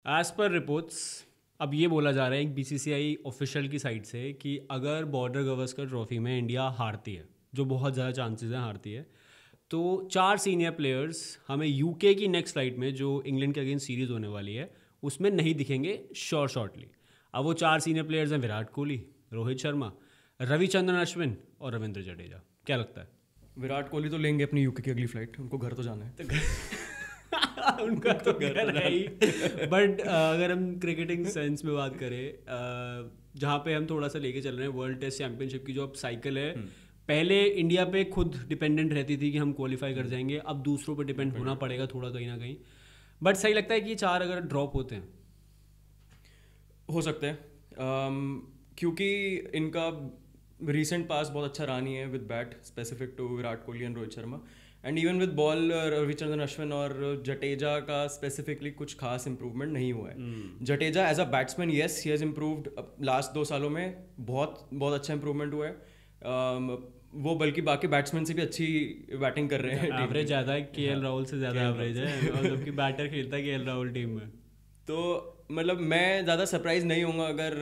As per reports अब ये बोला जा रहा है एक बीसीसीआई ऑफिशियल की साइड से कि अगर बॉर्डर गवस्कर ट्रॉफी में इंडिया हारती है, जो बहुत ज़्यादा चांसेस हैं हारती है, तो 4 सीनियर प्लेयर्स हमें यूके की नेक्स्ट फ्लाइट में जो इंग्लैंड के अगेंस्ट सीरीज़ होने वाली है उसमें नहीं दिखेंगे शॉर्टली। अब वो 4 सीनियर प्लेयर्स हैं विराट कोहली, रोहित शर्मा, रविचंद्रन अश्विन और रविंद्र जडेजा। क्या लगता है? विराट कोहली तो लेंगे अपनी यूके की अगली फ्लाइट, उनको घर तो जाना है। उनका तो घर है ही, बट अगर हम क्रिकेटिंग सेंस में बात करें, जहाँ पे हम थोड़ा सा लेके चल रहे हैं वर्ल्ड टेस्ट चैंपियनशिप की जो अब साइकिल है, पहले इंडिया पे खुद डिपेंडेंट रहती थी कि हम क्वालिफाई कर जाएंगे, अब दूसरों पे डिपेंड होना पड़ेगा थोड़ा कहीं ना कहीं। बट सही लगता है कि ये 4 अगर ड्रॉप होते हैं हो सकते हैं, क्योंकि इनका रिसेंट पास बहुत अच्छा रहा नहीं है with bat, specific to Virat Kohli and Rohit Sharma, and even with ball Ravichandran Ashwin और जडेजा का स्पेसिफिकली कुछ खास इंप्रूवमेंट नहीं हुआ है। Jadeja as a batsman yes he has improved last 2 सालों में, बहुत बहुत अच्छा इंप्रूवमेंट हुआ है। वो बल्कि बाकी बैट्समैन से भी अच्छी बैटिंग कर रहे हैं। एवरेज ज़्यादा है, केएल राहुल से ज़्यादा एवरेज है, और जबकि बैटर खेलता है केएल राहुल टीम में। तो मतलब मैं ज़्यादा सरप्राइज नहीं होऊंगा अगर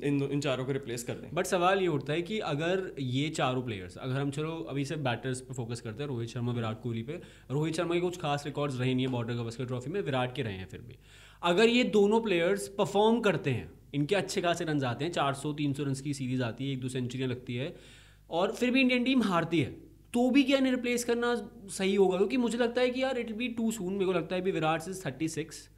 इन चारों को रिप्लेस कर दें। बट सवाल ये उठता है कि अगर ये चारों प्लेयर्स, अगर हम चलो अभी से बैटर्स पे फोकस करते हैं, रोहित शर्मा विराट कोहली पे, रोहित शर्मा के कुछ खास रिकॉर्ड्स रहे नहीं है बॉर्डर गवस्कर ट्रॉफी में, विराट के रहे हैं, फिर भी अगर ये दोनों प्लेयर्स परफॉर्म करते हैं, इनके अच्छे खासे रन आते हैं, 400-300 रन की सीरीज आती है, 1-2 सेंचुरियाँ लगती है, और फिर भी इंडियन टीम हारती है, तो भी क्या इन्हें रिप्लेस करना सही होगा? क्योंकि मुझे लगता है कि यार it will be too soon. मेरे को लगता है भी विराट से 36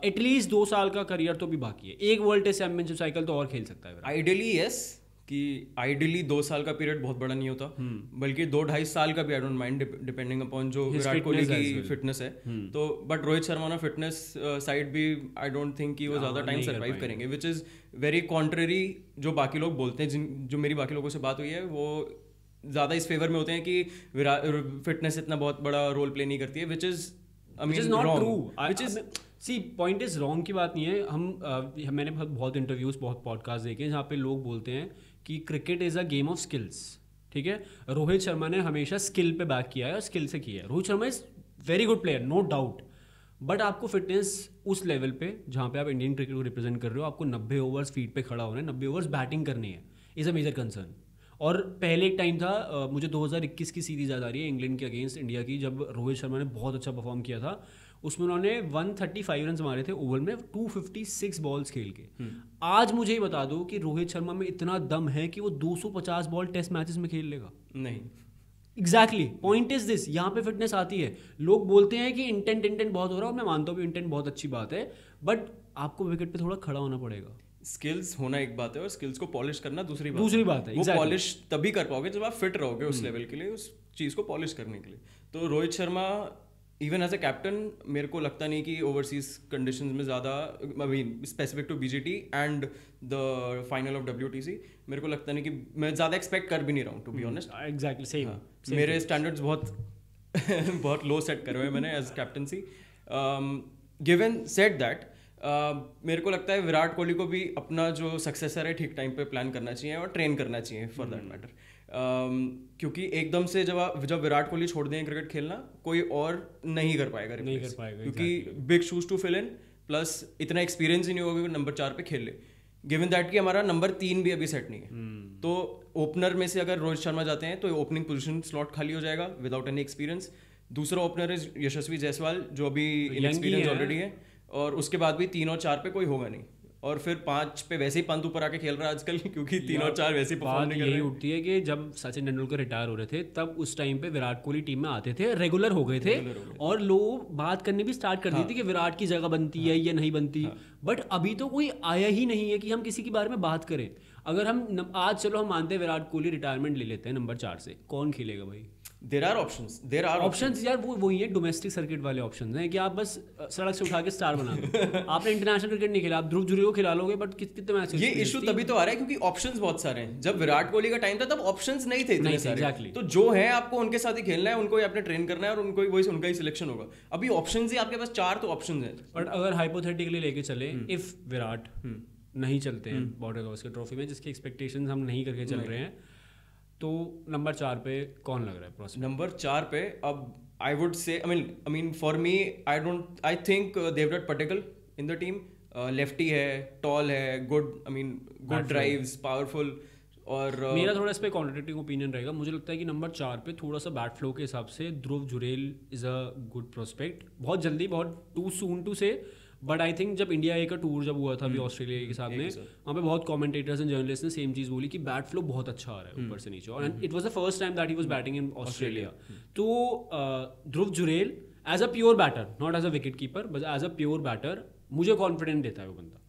एटलीस्ट 2 साल का करियर तो भी बाकी है, एक वर्ल्ड टेस्ट चैंपियनशिप साइकिल तो और खेल सकता है। आइडियली यस, कि आइडियली 2 साल का पीरियड बहुत बड़ा नहीं होता, बल्कि 2-2.5 साल का भी आई डोंट माइंड, डिपेंडिंग अपॉन जो विराट कोहली की फिटनेस है। तो बट रोहित शर्मा ना फिटनेस साइड भी आई डोंट थिंक कि वो ज़्यादा टाइम सर्वाइव करेंगे, विच इज़ वेरी कॉन्ट्ररी जो बाकी लोग बोलते हैं, जो मेरी बाकी लोगों से बात हुई है वो ज़्यादा इस फेवर में होते हैं कि फिटनेस इतना बहुत बड़ा रोल प्ले नहीं करती है, which is not true. C point is wrong की बात नहीं है। मैंने बहुत इंटरव्यूज, बहुत पॉडकास्ट देखे हैं जहाँ पे लोग बोलते हैं कि cricket is a game of skills. ठीक है, रोहित शर्मा ने हमेशा स्किल पे बैक किया है और स्किल से किया है। Rohit Sharma is very good player, no doubt, but आपको फिटनेस उस लेवल पे जहाँ पे आप इंडियन क्रिकेट को रिप्रेजेंट कर रहे हो, आपको 90 ओवर्स फील्ड पे खड़ा होना है, 90 ओवर्स बैटिंग करनी है, इज़ अ मेजर कंसर्न। और पहले एक टाइम था, मुझे 2021 की सीरीज याद आ रही है इंग्लैंड के अगेंस्ट इंडिया की, जब रोहित शर्मा ने बहुत अच्छा परफॉर्म किया था। उसमें उन्होंने 135 रन मारे थे ओवर में 256 बॉल्स खेल के। आज मुझे ही बता दो कि रोहित शर्मा में इतना दम है कि वो 250 बॉल टेस्ट मैचेस में खेल लेगा? नहीं। एग्जैक्टली, पॉइंट इज दिस, यहाँ पे फिटनेस आती है। लोग बोलते हैं कि इंटेंट बहुत हो रहा है, और मैं मानता हूँ इंटेंट बहुत अच्छी बात है, बट आपको विकेट पे थोड़ा खड़ा होना पड़ेगा। स्किल्स होना एक बात है और स्किल्स को पॉलिश करना दूसरी बात है। वो पॉलिश तभी कर पाओगे जब आप फिट रहोगे उस लेवल के लिए, उस चीज़ को पॉलिश करने के लिए। तो Rohit Sharma even as a captain मेरे को लगता नहीं कि ओवरसीज कंडीशंस में ज़्यादा, I mean specific to BGT and the final of WTC, मेरे को लगता नहीं कि मैं ज़्यादा एक्सपेक्ट कर भी नहीं रहा हूँ, to be honest. Exactly same. मेरे स्टैंडर्ड्स बहुत बहुत लो सेट करे हुए मैंने as captaincy. Given said that, मेरे को लगता है विराट कोहली को भी अपना जो सक्सेसर है ठीक टाइम पे प्लान करना चाहिए और ट्रेन करना चाहिए फॉर दैट मैटर, क्योंकि एकदम से जब विराट कोहली छोड़ देंगे क्रिकेट खेलना, कोई और नहीं कर पाएगा, क्योंकि big shoes to fill in, plus इतना एक्सपीरियंस ही नहीं होगा नंबर 4 पे खेल ले। गिवन दैट कि हमारा नंबर 3 भी अभी सेट नहीं है, तो ओपनर में से अगर रोहित शर्मा जाते हैं तो ओपनिंग पोजीशन स्लॉट खाली हो जाएगा विदाउट एनी एक्सपीरियंस। दूसरा ओपनर इज यशस्वी जायसवाल, जो अभी इनएक्सपीरियंस ऑलरेडी है, और उसके बाद भी 3 और 4 पे कोई होगा नहीं, और फिर 5 पे वैसे ही पंत ऊपर आके खेल रहा है आजकल, क्योंकि 3 और 4 वैसे ही परफॉर्म नहीं कर रहे। यही उठती है कि जब सचिन तेंदुलकर रिटायर हो रहे थे, तब उस टाइम पे विराट कोहली टीम में आते थे, रेगुलर हो गए थे, और लोग बात करने भी स्टार्ट कर दी थी कि विराट की जगह बनती है या नहीं बनती। बट अभी तो कोई आया ही नहीं है कि हम किसी के बारे में बात करें। अगर हम आज चलो हम मानते हैं विराट कोहली रिटायरमेंट ले लेते हैं नंबर 4 से, कौन खेलेगा भाई? देयर आर ऑप्शंस यार, वही है डोमेस्टिक सर्किट वाले ऑप्शंस हैं कि आप बस सड़क से उठा के स्टार बना दो। आपने इंटरनेशनल क्रिकेट नहीं खेला, आप ध्रुव जुरी को खिला लोगे, बट कितने मैच? ये इशू तभी तो आ रहा है क्योंकि ऑप्शंस बहुत सारे हैं। जब विराट कोहली का टाइम था तब ऑप्शंस नहीं थे इतने सारे। exactly. तो जो है आपको उनके साथ ही खेलना है, उनको ही आपने ट्रेन करना है, और उनका ही सिलेक्शन होगा। अभी ऑप्शंस ही आपके पास 4 तो ऑप्शंस हैं। बट अगर हाइपोथेटिकली लेके चले, इफ विराट नहीं चलते हैं बॉर्डर गवस्कर ट्रॉफी में, जिसकी एक्सपेक्टेशंस हम नहीं करके चल रहे हैं, तो नंबर 4 पे कौन लग रहा है प्रोस्पेक्ट? नंबर 4 पे अब I would say, I mean for me, I think Devdutt Padikkal in the team lefty है, टॉल है, गुड ड्राइव्स, पावरफुल। और मेरा थोड़ा इस पे कॉन्ट्रडिक्टिंग ओपिनियन रहेगा। मुझे लगता है कि नंबर 4 पे थोड़ा सा बैट फ्लो के हिसाब से Dhruv Jurel is a good prospect. बहुत जल्दी, बहुत too soon to say, but I think जब इंडिया ए का टूर जब हुआ था अभी ऑस्ट्रेलिया के साथ में, वहाँ पे बहुत कमेंटेटर्स एंड जर्नलिस्ट ने सेम चीज़ बोली कि बैट फ्लो बहुत अच्छा आ रहा है ऊपर से नीचे, और it was the first time that he was batting in Australia. तो Dhruv Jurel as a pure batter, not as a wicket keeper but as a pure batter, मुझे कॉन्फिडेंट देता है वो बंदा।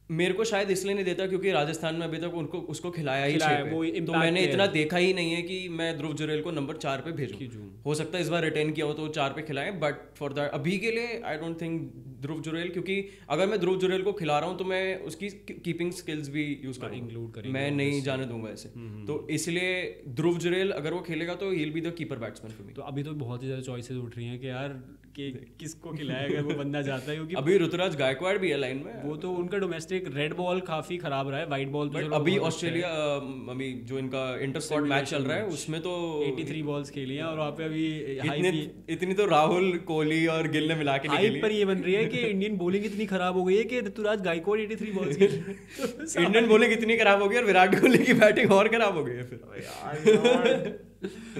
मेरे को शायद इसलिए नहीं देता क्योंकि राजस्थान में अभी तक उसको खिलाया ही वो तो मैंने इतना देखा ही नहीं है कि मैं ध्रुव जुरेल को नंबर 4 पे भेजूं। हो सकता है इस बार रिटेन किया हो तो 4 पे खिलाएं, बट फॉर दैट अभी के लिए आई डोंट थिंक ध्रुव जुरेल, क्योंकि अगर मैं ध्रुव जुरेल को खिला रहा हूं तो मैं उसकी कीपिंग स्किल्स भी यूज करूंगा, मैं नहीं जाने दूंगा ऐसे। तो इसलिए ध्रुव जुरेल अगर वो खेलेगा तो he will be the keeper batsman for me. तो अभी तो बहुत ही ज्यादा चॉइसेस उठ रही हैं कि यार कि किसको खिलाएगा वो बंदा जाता है, क्योंकि अभी ऋतुराज गायकवाड़ भी है लाइन में। वो तो उनका डोमेस्टिक रेड बॉल काफी खराब रहा है, व्हाइट बॉल तो अभी ऑस्ट्रेलिया अभी जो इनका इंटर स्क्वाड मैच चल रहा है उसमें तो 83 बॉल्स खेली हैं, और वहाँ पे अभी इतनी तो राहुल, कोहली और गिल ने मिला के हाइप पर ये बन रही है कि इंडियन बॉलिंग इतनी खराब हो गई है कि ऋतुराज गायकवाड़ 83 बॉल्स खेल इंडियन बॉलिंग इतनी खराब हो गई और विराट कोहली की बैटिंग और खराब हो गई है फिर।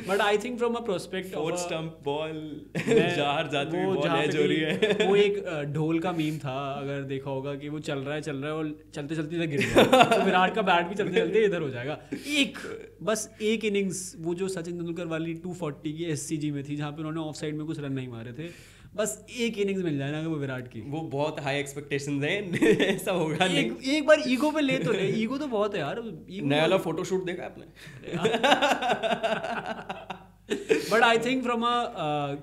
But I think from a prospect fourth stump ball jar जाती हुई बॉल है जो रही है। वो एक ढोल का मीम था, अगर देखा होगा कि वो चल रहा है और चलते चलते इधर गिर गया, तो विराट का बैट भी चलते चलते इधर हो जाएगा। बस एक इनिंग्स वो जो सचिन तेंदुलकर वाली 240 की SCG में थी, जहाँ पे उन्होंने ऑफ साइड में कुछ रन नहीं मारे थे, बस एक इनिंग्स मिल जाए ना वो विराट की। वो बहुत हाई एक्सपेक्टेशंस हैं, ऐसा होगा नहीं। एक बार ईगो पे ले तो ले, ईगो तो बहुत है यार। नया वाला फोटोशूट देखा आपने? But I think from a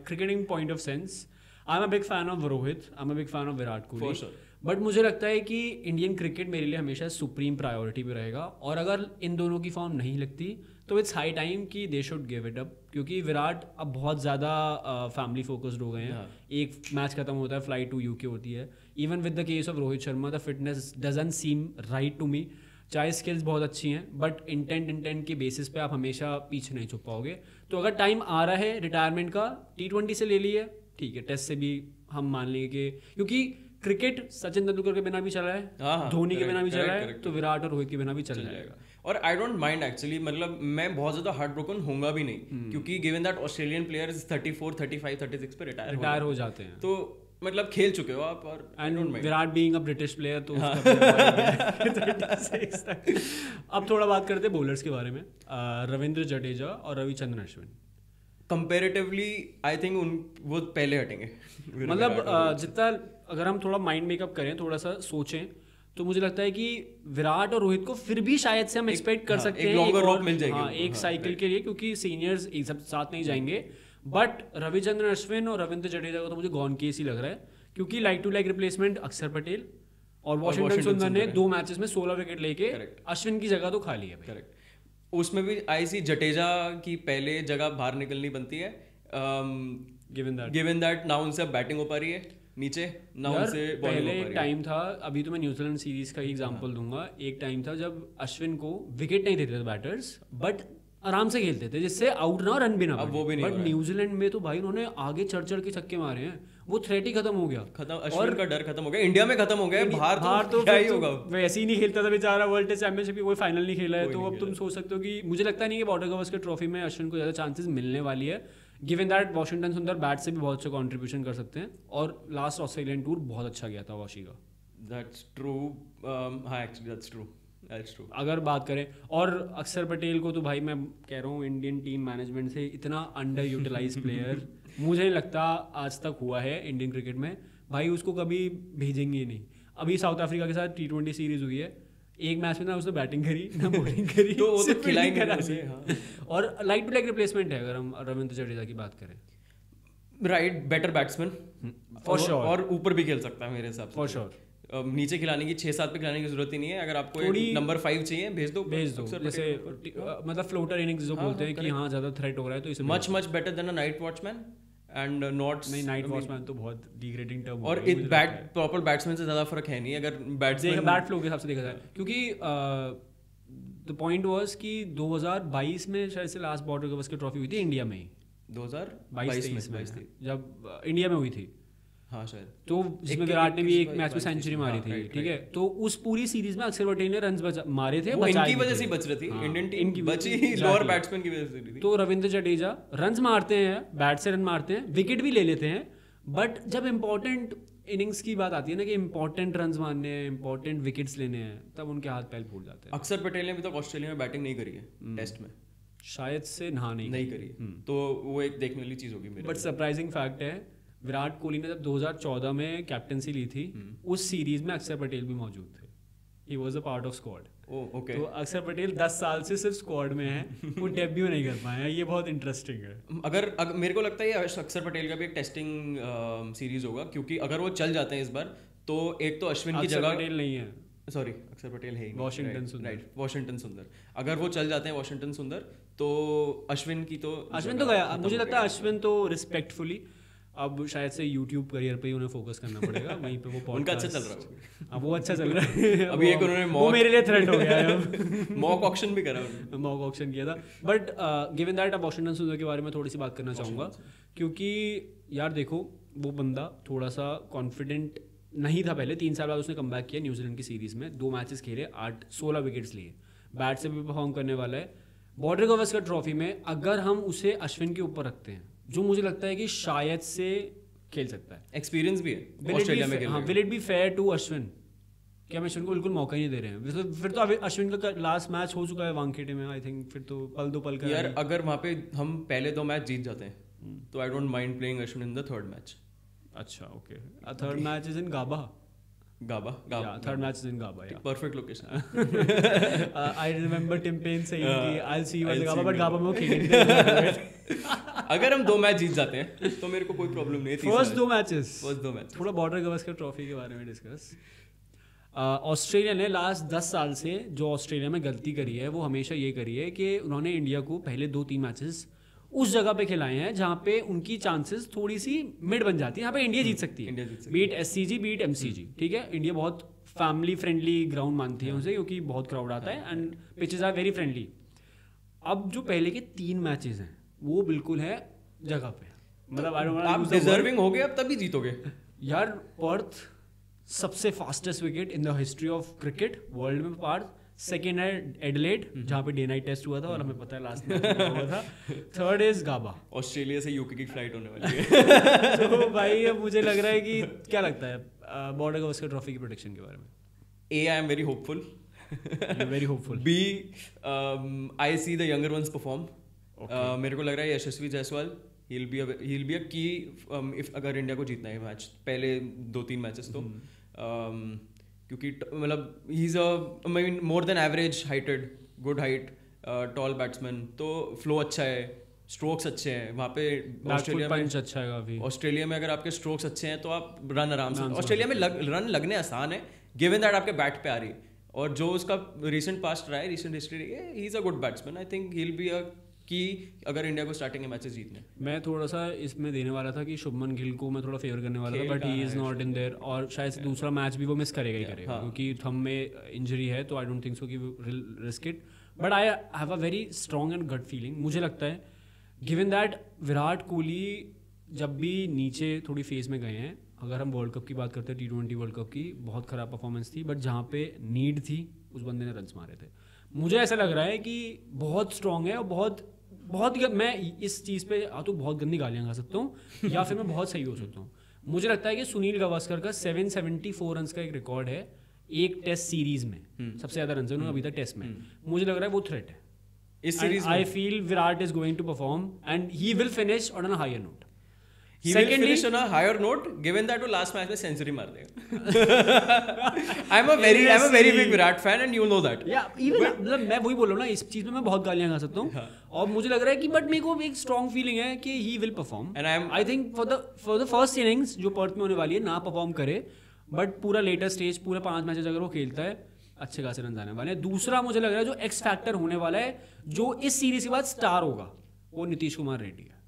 cricketing point of sense I am a big fan of Rohit, I am a big fan of Virat Kohli. But मुझे लगता है कि इंडियन क्रिकेट मेरे लिए हमेशा सुप्रीम प्रायोरिटी पे रहेगा, और अगर इन दोनों की फॉर्म नहीं लगती तो इट्स हाई टाइम कि they should give it up, क्योंकि विराट अब बहुत ज़्यादा फैमिली फोकस्ड हो गए हैं। एक मैच खत्म होता है, फ्लाइट टू UK होती है। Even with the case of Rohit Sharma the fitness doesn't seem right to me. चाहे स्किल्स बहुत अच्छी हैं, बट इंटेंट के बेसिस पे आप हमेशा पीछे नहीं छुप पाओगे। तो अगर टाइम आ रहा है रिटायरमेंट का, T20 से ले लिए ठीक है, टेस्ट से भी हम मान लेंगे कि, क्योंकि क्रिकेट सचिन तेंदुलकर के बिना भी चल रहा है, धोनी के बिना भी चल रहा है, तो विराट और रोहित के बिना भी चल जाएगा। और आई डोंट माइंड एक्चुअली, मतलब मैं बहुत ज्यादा हार्ट ब्रोकन होऊंगा भी नहीं, क्योंकि गिवन दैट ऑस्ट्रेलियन प्लेयर्स 34, 35, 36 पे रिटायर हो जाते हैं, तो मतलब खेल चुके हो आप। और Virat being a British player तो अब थोड़ा बात करते हैं बॉलर्स के बारे में। रविंद्र जडेजा और Ravichandran Ashwin comparatively I think वो पहले हटेंगे। मतलब जितना अगर हम थोड़ा माइंड मेकअप करें, थोड़ा सा सोचें, तो मुझे लगता है कि विराट और रोहित को फिर भी शायद से हम एक्सपेक्ट कर सकते हैं लॉन्गर रोप मिल जाएगी। हाँ, एक साइकिल के लिए, क्योंकि सीनियर्स एक सब साथ नहीं जाएंगे। बट रविचंद्रन अश्विन और रविंद्र जडेजा को तो मुझे गॉन केस ही लग रहा है, क्योंकि लाइक टू लाइक रिप्लेसमेंट अक्षर पटेल और वॉशिंगटन सुंदर ने 2 मैचेस में 16 विकेट लेके अश्विन की जगह तो खा ली है। करेक्ट। उसमें भी आई जडेजा की पहले जगह बाहर निकलनी बनती है, गिवन दैट ना उनसे बैटिंग हो पा रही है नीचे, ना उनसे बॉलिंग हो पा रही है। टाइम था, अभी तो मैं न्यूजीलैंड सीरीज का ही एग्जांपल दूंगा, एक टाइम था जब अश्विन को विकेट नहीं देते थे बैटर्स, बट आराम से खेलते थे जिससे आउट ना रन भी ना वो भी नहीं। बट न्यूजीलैंड में तो भाई उन्होंने आगे चढ़ चढ़ के छक्के मारे हैं, वो थ्रेट ही खत्म हो गया, अश्विन का डर खत्म हो गया। इंडिया में खत्म हो गया, बाहर तो क्या ही होगा। वैसे ही नहीं खेलता था बेचारा, वर्ल्ड टेस्ट चैंपियनशिप की कोई फाइनल नहीं खेला है, तो अब तुम सोच सकते हो कि मुझे लगता नहीं कि बॉर्डर गवास्कर ट्रॉफी में अश्विन को ज़्यादा चांसेस मिलने वाली है, गिवन दैट वॉशिंगटन सुंदर बैट से भी बहुत अच्छा कॉन्ट्रीब्यूशन कर सकते हैं, और लास्ट ऑस्ट्रेलियन टूर बहुत अच्छा गया था वॉशी का। दैट्स ट्रू, हाँ एक्चुअली दैट्स ट्रू। अगर बात करें, और अक्षर पटेल को तो भाई मैं कह रहा हूँ इंडियन टीम मैनेजमेंट से इतना अंडर यूटिलाइज प्लेयर मुझे नहीं लगता आज तक हुआ है इंडियन क्रिकेट में। भाई उसको कभी भेजेंगे ही नहीं। अभी साउथ अफ्रीका के साथ T20 सीरीज हुई है, एक मैच में ना उसने बैटिंग करी ना बॉलिंग करी, तो वो तो खिलाएंगे हाँ। और लाइक टू लाइक रिप्लेसमेंट है अगर हम रविंद्र जडेजा की बात करें। Right, better batsman for sure, और ऊपर भी खेल सकता है मेरे हिसाब से फॉर श्योर। नीचे खिलाने की 6-7 पे खिलाने की जरूरत ही नहीं है। अगर आपको नंबर 5 चाहिए भेज दो। जैसे मतलब फ्लोटर इनिंग्स जो बोलते हैं कि हाँ ज्यादा थ्रेट हो रहा है, तो इसे much better than a night watchman and not. नहीं, नाइट वॉचमैन तो बहुत डिग्रेडिंग टर्म, और प्रॉपर बैट्समैन से ज्यादा फर्क है नहीं अगर बैट फ्लो के हिसाब से देखा जाए, क्योंकि द पॉइंट वाज कि 2022 में शायद से लास्ट बॉर्डर गवास्कर ट्रॉफी हुई थी इंडिया में ही, 2022 में जब इंडिया में हुई थी, हाँ शायद, तो जिसमें विराट ने भी एक मैच में सेंचुरी मारी थी, ठीक है। तो उस पूरी सीरीज में अक्षर पटेल ने रन मारे थे, इनकी वजह से बच रही थी इंडियन टीम, बची लोअर बैट्समैन की वजह से थी। तो रविंद्र जडेजा रन मारते हैं, बैट से रन मारते हैं, विकेट भी ले लेते हैं, बट जब इंपॉर्टेंट इनिंग्स की बात आती है ना कि इंपॉर्टेंट रन मारने हैं, इंपॉर्टेंट विकेट्स लेने हैं, तब उनके हाथ पैर फूट जाते हैं। अक्षर पटेल ने अभी तक ऑस्ट्रेलिया में बैटिंग नहीं करी है टेस्ट में, शायद से नहीं करी, तो वो एक देखने वाली चीज होगी मेरे। बट सरप्राइजिंग फैक्ट है, विराट कोहली ने जब 2014 में कैप्टनसी ली थी, उस सीरीज में अक्षर पटेल भी मौजूद थे, he was a part of squad. Okay, तो अक्षर पटेल 10 साल से सिर्फ स्क्वाड में है, वो डेब्यू नहीं कर पाए हैं, ये बहुत इंटरेस्टिंग है। अगर मेरे को लगता है ये अक्षर पटेल का भी एक टेस्टिंग सीरीज होगा, क्योंकि अगर वो चल जाते हैं इस बार, तो एक तो अश्विन की जगह पटेल नहीं है, सॉरी अक्षर पटेल है ही, वॉशिंगटन सुंदर, राइट, वॉशिंगटन सुंदर। अगर वो चल जाते हैं वॉशिंगटन सुंदर, तो अश्विन तो गया। मुझे लगता है अश्विन तो रिस्पेक्टफुली अब शायद से YouTube करियर पे ही उन्हें फोकस करना पड़ेगा, वहीं पे वो उनका अच्छा चल रहा है, अब वो अच्छा चल रहा है। अभी एक उन्होंने वो मेरे लिए थ्रेट हो गया है, मॉक ऑक्शन भी करा, मॉक ऑक्शन किया था। बट गिवन दैट, अब वॉशिंगटन सुंदर के बारे में थोड़ी सी बात करना चाहूँगा, क्योंकि यार देखो वो बंदा थोड़ा सा कॉन्फिडेंट नहीं था पहले, 3 साल बाद उसने कमबैक किया न्यूजीलैंड की सीरीज में, 2 मैचेस खेले, 16 विकेट्स लिए, बैट से भी परफॉर्म करने वाला है। बॉर्डर गावस्कर ट्रॉफी में अगर हम उसे अश्विन के ऊपर रखते हैं, जो मुझे लगता है कि शायद से खेल सकता है, एक्सपीरियंस भी है ऑस्ट्रेलिया में खेलने का। Will it be fair to Ashwin कि हम अश्विन को बिल्कुल मौका ही नहीं दे रहे हैं? फिर तो अश्विन का लास्ट मैच हो चुका है वानखेड़े में, आई थिंक, फिर तो पल दो पल का यार। अगर वहाँ पे हम पहले 2 मैच जीत जाते हैं, तो I don't mind playing Ashwin in the third match. अच्छा, okay, third match is in Gabba, third match is in Gabba, perfect location. I remember Tim Paine saying कि I'll see you at Gabba, but Gabba में वो खेलेंगे। अगर हम 2 match जीत जाते हैं तो मेरे को कोई प्रॉब्लम नहीं है। फर्स्ट 2 मैचेस, थोड़ा बॉर्डर गावस्कर ट्रॉफी के बारे में डिस्कस। ऑस्ट्रेलिया ने लास्ट 10 साल से जो ऑस्ट्रेलिया में गलती करी है, वो हमेशा ये करी है कि उन्होंने इंडिया को पहले 2-3 मैचेस उस जगह पे खिलाए हैं जहाँ पे उनकी चांसेस थोड़ी सी मिड बन जाती है, यहाँ पे इंडिया जीत सकती है, बीट SCG बीट MCG, ठीक है। इंडिया बहुत फैमिली फ्रेंडली ग्राउंड मानती है उनसे, क्योंकि बहुत क्राउड आता है and pitches are very friendly. अब जो पहले के 3 मैचेस हैं वो बिल्कुल है जगह पे, मतलब आप डिजर्विंग हो गए, अब तभी जीतोगे यार। पर्थ सबसे fastest wicket in the history of cricket world में, पर्थ। सेकेंड है एडिलेड, जहाँ पे डे नाइट टेस्ट हुआ था और हमें पता है लास्ट में क्या हुआ था। थर्ड इज गाबा, ऑस्ट्रेलिया से यूके की फ्लाइट होने वाली है। तो भाई अब मुझे लग रहा है कि क्या लगता है बॉर्डर गावस्कर ट्रॉफी की प्रोटेक्शन के बारे में? A, I am very hopeful. You're very hopeful. B, I see the younger ones perform. मेरे को लग रहा है Yashasvi Jaiswal he'll be a key if अगर इंडिया को जीतना है मैच, पहले 2-3 मैचेस तो, क्योंकि मतलब he is I mean more than average heighted, good height, tall batsman, तो फ्लो अच्छा है, स्ट्रोक्स अच्छे हैं वहाँ पे। ऑस्ट्रेलिया में अच्छा है काफी। ऑस्ट्रेलिया में अगर आपके स्ट्रोक्स अच्छे हैं तो आप रन आराम से, ऑस्ट्रेलिया में रन लगने आसान है गिवन दैट आपके बैट पे आ रही है, और जो उसका रीसेंट पास्ट रहा है, रीसेंट हिस्ट्री रही है, he is a good batsman. I think he will be a की अगर इंडिया को स्टार्टिंग के मैचेस जीतने। मैं थोड़ा सा इसमें देने वाला था कि शुभमन गिल को मैं थोड़ा फेवर करने वाला था, but he is not in their, और शायद से दूसरा मैच भी वो मिस करेगा ही करेगा, क्योंकि थंब में इंजरी है, तो आई डोंट थिंक सो कि risk it. But I have a very strong and gut feeling, मुझे लगता है गिवन दैट विराट कोहली जब भी नीचे थोड़ी फेज में गए हैं, अगर हम वर्ल्ड कप की बात करते हैं, T20 वर्ल्ड कप की, बहुत ख़राब परफॉर्मेंस थी, बट जहाँ पे नीड थी उस बंदे ने रन्स मारे थे। मुझे ऐसा लग रहा है कि बहुत स्ट्रॉन्ग है, और बहुत मैं इस चीज़ पे तो बहुत गंदी गालियाँ खा सकता हूँ या फिर मैं बहुत सही हो सकता हूँ। मुझे लगता है कि सुनील गावस्कर का 774 रन का एक रिकॉर्ड है एक टेस्ट सीरीज में, सबसे ज़्यादा रन उन्होंने अभी तक टेस्ट में। मुझे लग रहा है वो थ्रेट है इस सीरीज में। I feel Virat is going to perform and he will finish on a higher note. He will finish on a higher note, given that वो last match में सेंचुरी मार देगा। I'm a very big Virat fan and you know that. Yeah, even मतलब मैं वही बोल रहा हूँ ना, इस चीज में मैं बहुत गालियाँ खा सकता हूँ, और मुझे लग रहा है कि बट मेरे को एक स्ट्रॉन्ग फीलिंग है कि he will perform. And I think for the first innings जो पर्थ में होने वाली है, ना परफॉर्म करे, बट पूरा लेटर स्टेज, पूरे 5 मैचेस अगर वो खेलता है, अच्छे खासे रन आने वाले हैं। दूसरा मुझे लग रहा है जो एक्स फैक्टर होने वाला है, जो इस सीरीज के बाद स्टार होगा, वो नीतीश कुमार रेड्डी है।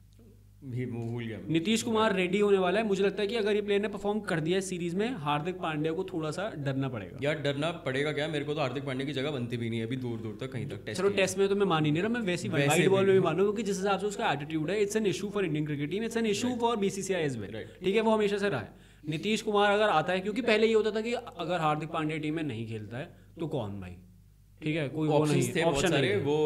भूल गया नीतीश कुमार रेड्डी होने वाला है। मुझे लगता है कि अगर ये प्लेयर ने परफॉर्म कर दिया है सीरीज में, हार्दिक पांड्या को थोड़ा सा डरना पड़ेगा। यार डरना पड़ेगा क्या, मेरे को तो हार्दिक पांड्या की जगह बनती भी नहीं है अभी दूर दूर तक कहीं तक। चलो टेस्ट में तो मैं मान ही नहीं रहा, मैं वैसे वाइड बॉल में भी मानूं, क्योंकि जिस हिसाब से उसका एटीट्यूड है, it's an issue for Indian cricket team, it's an issue for BCCI as well, ठीक है, वो हमेशा से रहा है। नीतीश कुमार अगर आता है, क्योंकि पहले ये होता था कि अगर हार्दिक पांड्या टीम में नहीं खेलता है तो कौन भाई, ठीक है, कोई वो नहीं है, ऑप्शन नहीं है। वो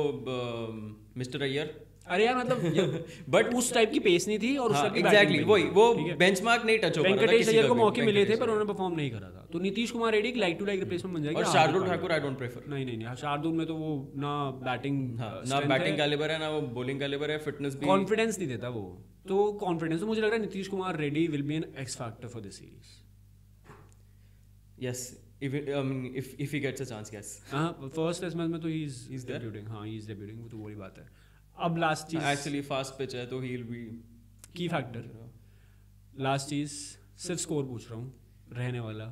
मिस्टर अय्यर, अरे यार मतलब बट उस टाइप की पेस नहीं थी और उस टाइप की एग्जैक्टली वही वो बेंचमार्क नहीं टच हो पा रहा था। वेंकटेश अय्यर को मौके मिले थे पर उन्होंने परफॉर्म नहीं करा था। तो नीतीश कुमार रेड्डी एक लाइक टू लाइक रिप्लेसमेंट बन जाएगी। और Shardul Thakur I don't prefer. नहीं, शार्दुल में तो वो ना बैटिंग ना बैटिंग कैलिबर है ना वो बॉलिंग कैलिबर है, फिटनेस भी, कॉन्फिडेंस नहीं देता वो। तो कॉन्फिडेंस तो मुझे लग रहा है Nitish Kumar Reddy will be an X factor for this series. Yes, if he gets a chance, yes. First test match में तो ही इज डेब्यूटिंग। हाँ, ही इज डेब्यूटिंग, वो तो वही बात है। अब लास्ट चीज, एक्चुअली फास्ट पिच है तो ही विल बी की फैक्टर। लास्ट चीज, सिर्फ स्कोर पूछ रहा हूँ, रहने वाला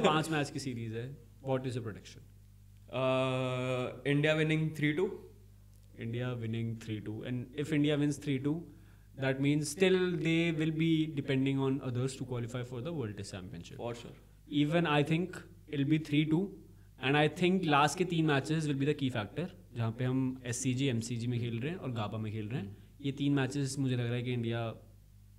5 मैच की सीरीज है, what is your prediction? India winning 3-2. India winning 3-2, and if India wins 3-2, that means still they will be depending on others to qualify for the World Test Championship. For sure. Even I think it'll be 3-2, and I think last के 3 matches will be the key factor, जहाँ पे हम SCG, MCG में खेल रहे हैं और गाबा में खेल रहे हैं। ये 3 मैचेस मुझे लग रहा है कि इंडिया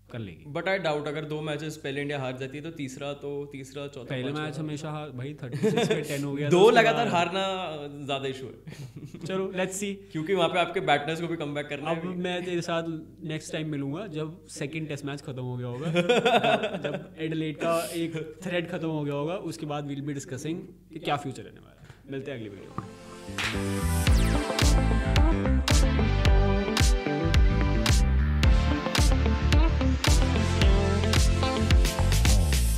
कर लेगी। बट आई डाउट अगर 2 मैचेस पहले इंडिया हार जाती है तो तीसरा चौथा पहले मैच हमेशा भाई 36 पे 10 हो गया। 2 लगातार हारना ज्यादा इशू है। चलो लेट्स सी, क्योंकि वहाँ पे आपके बैटर्स को भी कमबैक करना है। अब मैं तेरे साथ नेक्स्ट टाइम मिलूंगा जब सेकंड टेस्ट मैच खत्म हो गया होगा, जब एडिलेड का एक थ्रेड खत्म हो गया होगा, उसके बाद विल बी डिस्कसिंग कि क्या फ्यूचर रहने वाला है। मिलते हैं अगली वीडियो में।